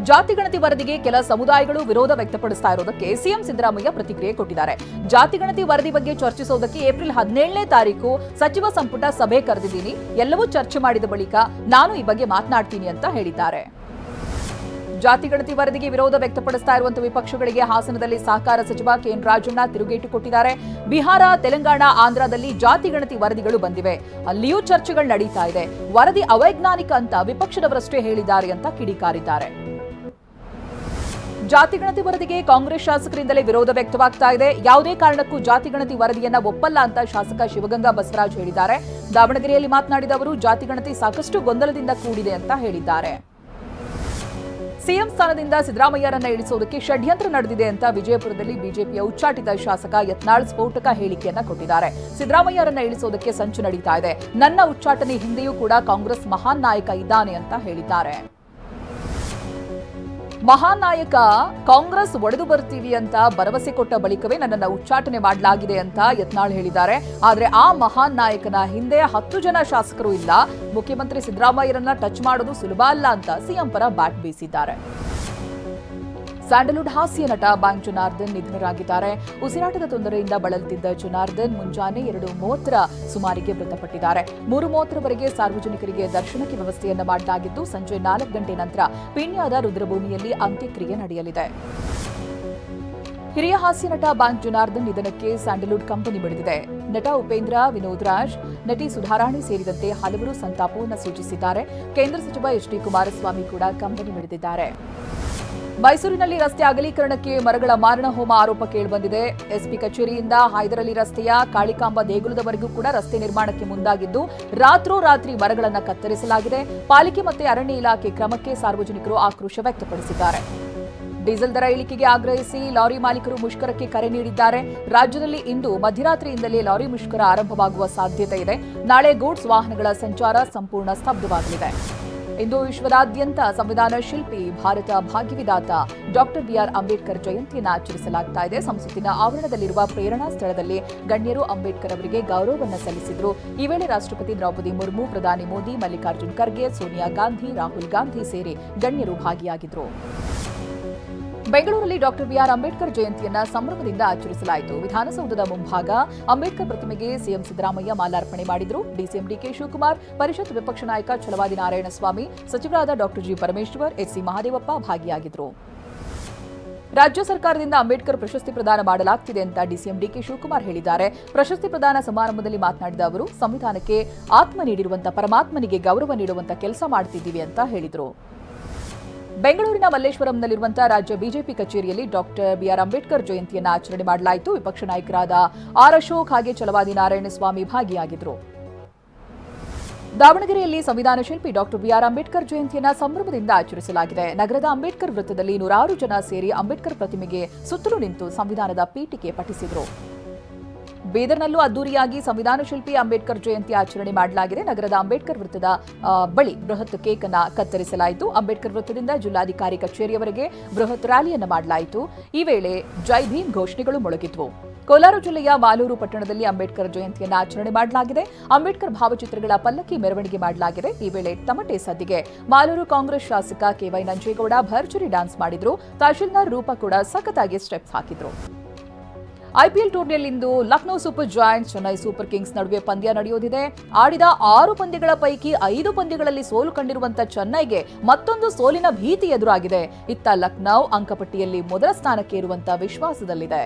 ಜಾತಿ ಗಣತಿ ವರದಿಗೆ ಕೆಲ ಸಮುದಾಯಗಳು ವಿರೋಧ ವ್ಯಕ್ತಪಡಿಸ್ತಾ ಇರೋದಕ್ಕೆ ಸಿಎಂ ಸಿದ್ದರಾಮಯ್ಯ ಪ್ರತಿಕ್ರಿಯೆ ಕೊಟ್ಟಿದ್ದಾರೆ. ಜಾತಿ ಗಣತಿ ವರದಿ ಬಗ್ಗೆ ಚರ್ಚಿಸೋದಕ್ಕೆ ಏಪ್ರಿಲ್ 17ನೇ ತಾರೀಕು ಸಚಿವ ಸಂಪುಟ ಸಭೆ ಕರೆದಿದ್ದೀನಿ. ಎಲ್ಲವೂ ಚರ್ಚೆ ಮಾಡಿದ ಬಳಿಕ ನಾನು ಈ ಬಗ್ಗೆ ಮಾತನಾಡ್ತೀನಿ ಅಂತ ಹೇಳಿದ್ದಾರೆ. ಜಾತಿ ಗಣತಿ ವರದಿಗೆ ವಿರೋಧ ವ್ಯಕ್ತಪಡಿಸ್ತಾ ಇರುವಂತಹ ವಿಪಕ್ಷಗಳಿಗೆ ಹಾಸನದಲ್ಲಿ ಸಹಕಾರ ಸಚಿವ ಕೆಎನ್ ರಾಜಣ್ಣ ತಿರುಗೇಟು ಕೊಟ್ಟಿದ್ದಾರೆ. ಬಿಹಾರ, ತೆಲಂಗಾಣ, ಆಂಧ್ರದಲ್ಲಿ ಜಾತಿ ಗಣತಿ ವರದಿಗಳು ಬಂದಿವೆ. ಅಲ್ಲಿಯೂ ಚರ್ಚೆಗಳು ನಡೀತಾ ಇದೆ. ವರದಿ ಅವೈಜ್ಞಾನಿಕ ಅಂತ ವಿಪಕ್ಷದವರಷ್ಟೇ ಹೇಳಿದ್ದಾರೆ ಅಂತ ಕಿಡಿಕಾರಿದ್ದಾರೆ. ಜಾತಿ ಗಣತಿ ವರದಿಗೆ ಕಾಂಗ್ರೆಸ್ ಶಾಸಕರಿಂದಲೇ ವಿರೋಧ ವ್ಯಕ್ತವಾಗ್ತಾ ಇದೆ. ಯಾವುದೇ ಕಾರಣಕ್ಕೂ ಜಾತಿ ಗಣತಿ ವರದಿಯನ್ನ ಒಪ್ಪಲ್ಲ ಅಂತ ಶಾಸಕ ಶಿವಗಂಗಾ ಬಸವರಾಜ್ ಹೇಳಿದ್ದಾರೆ. ದಾವಣಗೆರೆಯಲ್ಲಿ ಮಾತನಾಡಿದ ಅವರು ಜಾತಿ ಗಣತಿ ಸಾಕಷ್ಟು ಗೊಂದಲದಿಂದ ಕೂಡಿದೆ ಅಂತ ಹೇಳಿದ್ದಾರೆ. ಸಿಎಂ ಸ್ಥಾನದಿಂದ ಸಿದ್ದರಾಮಯ್ಯರನ್ನ ಇಳಿಸೋದಕ್ಕೆ ಷಡ್ಯಂತ್ರ ನಡೆದಿದೆ ಅಂತ ವಿಜಯಪುರದಲ್ಲಿ ಬಿಜೆಪಿಯ ಉಚ್ಚಾಟಿತ ಶಾಸಕ ಯತ್ನಾಳ್ ಸ್ಫೋಟಕ ಹೇಳಿಕೆಯನ್ನ ಕೊಟ್ಟಿದ್ದಾರೆ. ಸಿದ್ದರಾಮಯ್ಯರನ್ನ ಇಳಿಸೋದಕ್ಕೆ ಸಂಚು ನಡೀತಾ ಇದೆ. ನನ್ನ ಉಚ್ಚಾಟನೆ ಹಿಂದೆಯೂ ಕೂಡ ಕಾಂಗ್ರೆಸ್ ಮಹಾನ್ ನಾಯಕ ಇದ್ದಾನೆ ಅಂತ ಹೇಳಿದ್ದಾರೆ. ಮಹಾನ್ ನಾಯಕ ಕಾಂಗ್ರೆಸ್ ಒಡೆದು ಬರ್ತೀವಿ ಅಂತ ಭರವಸೆ ಕೊಟ್ಟ ಬಳಿಕವೇ ನನ್ನನ್ನು ಉಚ್ಚಾಟನೆ ಮಾಡಲಾಗಿದೆ ಅಂತ ಯತ್ನಾಳ್ ಹೇಳಿದ್ದಾರೆ. ಆದರೆ ಆ ಮಹಾನ್ ನಾಯಕನ ಹಿಂದೆ 10 ಜನ ಶಾಸಕರು ಇಲ್ಲ. ಮುಖ್ಯಮಂತ್ರಿ ಸಿದ್ದರಾಮಯ್ಯರನ್ನ ಟಚ್ ಮಾಡೋದು ಸುಲಭ ಅಲ್ಲ ಅಂತ ಸಿಎಂ ಪರ ಬ್ಯಾಟ್ ಬೀಸಿದ್ದಾರೆ. ಸ್ಯಾಂಡಲ್ವುಡ್ ಹಾಸ್ಯ ನಟ ಬ್ಯಾಂಕ್ ಜನಾರ್ದನ್ ನಿಧನರಾಗಿದ್ದಾರೆ. ಉಸಿರಾಟದ ತೊಂದರೆಯಿಂದ ಬಳಲುತ್ತಿದ್ದ ಜನಾರ್ದನ್ ಮುಂಜಾನೆ 2:30ರ ಸುಮಾರಿಗೆ ಮೃತಪಟ್ಟಿದ್ದಾರೆ. 3:30ರವರೆಗೆ ಸಾರ್ವಜನಿಕರಿಗೆ ದರ್ಶನಕ್ಕೆ ವ್ಯವಸ್ಥೆಯನ್ನ ಮಾಡಲಾಗಿದ್ದು ಸಂಜೆ 4 ಗಂಟೆ ನಂತರ ಪೀಣ್ಯದ ರುದ್ರಭೂಮಿಯಲ್ಲಿ ಅಂತ್ಯಕ್ರಿಯೆ ನಡೆಯಲಿದೆ. ಹಿರಿಯ ಹಾಸ್ಯ ನಟ ಬ್ಯಾಂಕ್ ಜನಾರ್ದನ್ ನಿಧನಕ್ಕೆ ಸ್ಯಾಂಡಲ್ವುಡ್ ಕಂಪನಿ ಮಿಡಿದಿದೆ. ನಟ ಉಪೇಂದ್ರ, ವಿನೋದ್ ರಾಜ್, ನಟಿ ಸುಧಾರಾಣಿ ಸೇರಿದಂತೆ ಹಲವರು ಸಂತಾಪವನ್ನು ಸೂಚಿಸಿದ್ದಾರೆ. ಕೇಂದ್ರ ಸಚಿವ ಎಚ್ ಡಿ ಕುಮಾರಸ್ವಾಮಿ ಕೂಡ ಕಂಪನಿ ಮಿಡಿದಿದ್ದಾರೆ. ಮೈಸೂರಿನಲ್ಲಿ ರಸ್ತೆ ಅಗಲೀಕರಣಕ್ಕೆ ಮರಗಳ ಮಾರಣ ಹೋಮ ಆರೋಪ ಕೇಳಿಬಂದಿದೆ. ಎಸ್ಪಿ ಕಚೇರಿಯಿಂದ ಹೈದರಾಲಿ ರಸ್ತೆಯ ಕಾಳಿಕಾಂಬ ದೇಗುಲದವರೆಗೂ ಕೂಡ ರಸ್ತೆ ನಿರ್ಮಾಣಕ್ಕೆ ಮುಂದಾಗಿದ್ದು ರಾತ್ರೋರಾತ್ರಿ ಮರಗಳನ್ನು ಕತ್ತರಿಸಲಾಗಿದೆ. ಪಾಲಿಕೆ ಮತ್ತು ಅರಣ್ಯ ಇಲಾಖೆ ಕ್ರಮಕ್ಕೆ ಸಾರ್ವಜನಿಕರು ಆಕ್ರೋಶ ವ್ಯಕ್ತಪಡಿಸಿದ್ದಾರೆ. ಡೀಸೆಲ್ ದರ ಇಳಿಕೆಗೆ ಆಗ್ರಹಿಸಿ ಲಾರಿ ಮಾಲೀಕರು ಮುಷ್ಕರಕ್ಕೆ ಕರೆ ನೀಡಿದ್ದಾರೆ. ರಾಜ್ಯದಲ್ಲಿ ಇಂದು ಮಧ್ಯರಾತ್ರಿಯಿಂದಲೇ ಲಾರಿ ಮುಷ್ಕರ ಆರಂಭವಾಗುವ ಸಾಧ್ಯತೆ ಇದೆ. ನಾಳೆ ಗೂಡ್ಸ್ ವಾಹನಗಳ ಸಂಚಾರ ಸಂಪೂರ್ಣ ಸ್ತಬ್ಧವಾಗಲಿದೆ. ಇಂದು ವಿಶ್ವದಾದ್ಯಂತ ಸಂವಿಧಾನ ಶಿಲ್ಪಿ, ಭಾರತ ಭಾಗ್ಯವಿದಾತ ಡಾಕ್ಟರ್ ಬಿಆರ್ ಅಂಬೇಡ್ಕರ್ ಜಯಂತಿಯನ್ನು ಆಚರಿಸಲಾಗ್ತಾ ಇದೆ. ಸಂಸತ್ತಿನ ಆವರಣದಲ್ಲಿರುವ ಪ್ರೇರಣಾ ಸ್ಥಳದಲ್ಲಿ ಗಣ್ಯರು ಅಂಬೇಡ್ಕರ್ ಅವರಿಗೆ ಗೌರವವನ್ನು ಸಲ್ಲಿಸಿದರು. ಈ ವೇಳೆ ರಾಷ್ಟ್ರಪತಿ ದ್ರೌಪದಿ ಮುರ್ಮು, ಪ್ರಧಾನಿ ಮೋದಿ, ಮಲ್ಲಿಕಾರ್ಜುನ್ ಖರ್ಗೆ, ಸೋನಿಯಾ ಗಾಂಧಿ, ರಾಹುಲ್ ಗಾಂಧಿ ಸೇರಿ ಗಣ್ಯರು ಭಾಗಿಯಾಗಿದ್ದರು. ಬೆಂಗಳೂರಲ್ಲಿ ಡಾಕ್ಟರ್ ಬಿಆರ್ ಅಂಬೇಡ್ಕರ್ ಜಯಂತಿಯನ್ನ ಸಂಭ್ರಮದಿಂದ ಆಚರಿಸಲಾಯಿತು. ವಿಧಾನಸೌಧದ ಮುಂಭಾಗ ಅಂಬೇಡ್ಕರ್ ಪ್ರತಿಮೆಗೆ ಸಿಎಂ ಸಿದ್ದರಾಮಯ್ಯ ಮಾಲಾರ್ಪಣೆ ಮಾಡಿದರು. ಡಿಸಿಎಂ ಡಿಕೆ ಶಿವಕುಮಾರ್, ಪರಿಷತ್ ವಿಪಕ್ಷ ನಾಯಕ ಛಲವಾದಿ ನಾರಾಯಣಸ್ವಾಮಿ, ಸಚಿವರಾದ doctor G Parameshwar, HC Mahadevappa ಭಾಗಿಯಾಗಿದ್ದರು. ರಾಜ್ಯ ಸರ್ಕಾರದಿಂದ ಅಂಬೇಡ್ಕರ್ ಪ್ರಶಸ್ತಿ ಪ್ರದಾನ ಮಾಡಲಾಗುತ್ತಿದೆ ಅಂತ ಡಿಸಿಎಂ ಡಿಕೆ ಶಿವಕುಮಾರ್ ಹೇಳಿದ್ದಾರೆ. ಪ್ರಶಸ್ತಿ ಪ್ರದಾನ ಸಮಾರಂಭದಲ್ಲಿ ಮಾತನಾಡಿದ ಅವರು, ಸಂವಿಧಾನಕ್ಕೆ ಆತ್ಮ ನೀಡಿರುವಂತಹ ಪರಮಾತ್ಮನಿಗೆ ಗೌರವ ನೀಡುವಂತ ಕೆಲಸ ಮಾಡುತ್ತಿದ್ದೀವಿ ಅಂತ ಹೇಳಿದರು. ಬೆಂಗಳೂರಿನ ಮಲ್ಲೇಶ್ವರಂನಲ್ಲಿರುವಂತಹ ರಾಜ್ಯ ಬಿಜೆಪಿ ಕಚೇರಿಯಲ್ಲಿ ಡಾಕ್ಟರ್ ಬಿಆರ್ ಅಂಬೇಡ್ಕರ್ ಜಯಂತಿಯನ್ನು ಆಚರಣೆ ಮಾಡಲಾಯಿತು. ವಿಪಕ್ಷ ನಾಯಕರಾದ ಆರ್ ಅಶೋಕ್ ಹಾಗೆ ಛಲವಾದಿ ನಾರಾಯಣಸ್ವಾಮಿ ಭಾಗಿಯಾಗಿದ್ದರು. ದಾವಣಗೆರೆಯಲ್ಲಿ ಸಂವಿಧಾನ ಶಿಲ್ಪಿ ಡಾಕ್ಟರ್ ಬಿಆರ್ ಅಂಬೇಡ್ಕರ್ ಜಯಂತಿಯನ್ನು ಸಂಭ್ರಮದಿಂದ ಆಚರಿಸಲಾಗಿದೆ. ನಗರದ ಅಂಬೇಡ್ಕರ್ ವೃತ್ತದಲ್ಲಿ 100 ಜನ ಸೇರಿ ಅಂಬೇಡ್ಕರ್ ಪ್ರತಿಮೆಗೆ ಸುತ್ತಲೂ ನಿಂತು ಸಂವಿಧಾನದ ಪೀಠಿಕೆ ಪಠಿಸಿದರು. ಬೀದರ್ನಲ್ಲೂ ಅದ್ದೂರಿಯಾಗಿ ಸಂವಿಧಾನ ಶಿಲ್ಪಿ ಅಂಬೇಡ್ಕರ್ ಜಯಂತಿ ಆಚರಣೆ ಮಾಡಲಾಗಿದೆ. ನಗರದ ಅಂಬೇಡ್ಕರ್ ವೃತ್ತದ ಬಳಿ ಬೃಹತ್ ಕೇಕ್ ಅನ್ನು ಕತ್ತರಿಸಲಾಯಿತು. ಅಂಬೇಡ್ಕರ್ ವೃತ್ತದಿಂದ ಜಿಲ್ಲಾಧಿಕಾರಿ ಕಚೇರಿಯವರೆಗೆ ಬೃಹತ್ ರ್ಯಾಲಿಯನ್ನು ಮಾಡಲಾಯಿತು. ಈ ವೇಳೆ ಜೈ ಭೀಮ್ ಘೋಷಣೆಗಳು ಮೊಳಗಿದ್ವು. ಕೋಲಾರ ಜಿಲ್ಲೆಯ ಮಾಲೂರು ಪಟ್ಟಣದಲ್ಲಿ ಅಂಬೇಡ್ಕರ್ ಜಯಂತಿಯನ್ನು ಆಚರಣೆ ಮಾಡಲಾಗಿದೆ. ಅಂಬೇಡ್ಕರ್ ಭಾವಚಿತ್ರಗಳ ಪಲ್ಲಕ್ಕಿ ಮೆರವಣಿಗೆ ಮಾಡಲಾಗಿದೆ. ಈ ವೇಳೆ ತಮಟೆ ಸದ್ದಿಗೆ ಮಾಲೂರು ಕಾಂಗ್ರೆಸ್ ಶಾಸಕ ಕೆವೈ ನಂಜೇಗೌಡ ಭರ್ಜರಿ ಡ್ಯಾನ್ಸ್ ಮಾಡಿದ್ರು. ತಹಶೀಲ್ದಾರ್ ರೂಪ ಕೂಡ ಸಖತ್ತಾಗಿ ಸ್ಟೆಪ್ಸ್ ಹಾಕಿದ್ರು. ಐಪಿಎಲ್ ಟೂರ್ನಿಯಲ್ಲಿಂದು Lucknow super giants, Chennai super kings ನಡುವೆ ಪಂದ್ಯ ನಡೆಯೋದಿದೆ. ಆಡಿದ 6 ಪಂದ್ಯಗಳ ಪೈಕಿ 5 ಪಂದ್ಯಗಳಲ್ಲಿ ಸೋಲು ಕಂಡಿರುವಂತಹ ಚೆನ್ನೈಗೆ ಮತ್ತೊಂದು ಸೋಲಿನ ಭೀತಿ ಎದುರಾಗಿದೆ. ಇತ್ತ ಲಕ್ನೋ ಅಂಕಪಟ್ಟಿಯಲ್ಲಿ ಮೊದಲ ಸ್ಥಾನಕ್ಕೆ ಇರುವಂತಹ ವಿಶ್ವಾಸದಲ್ಲಿದೆ.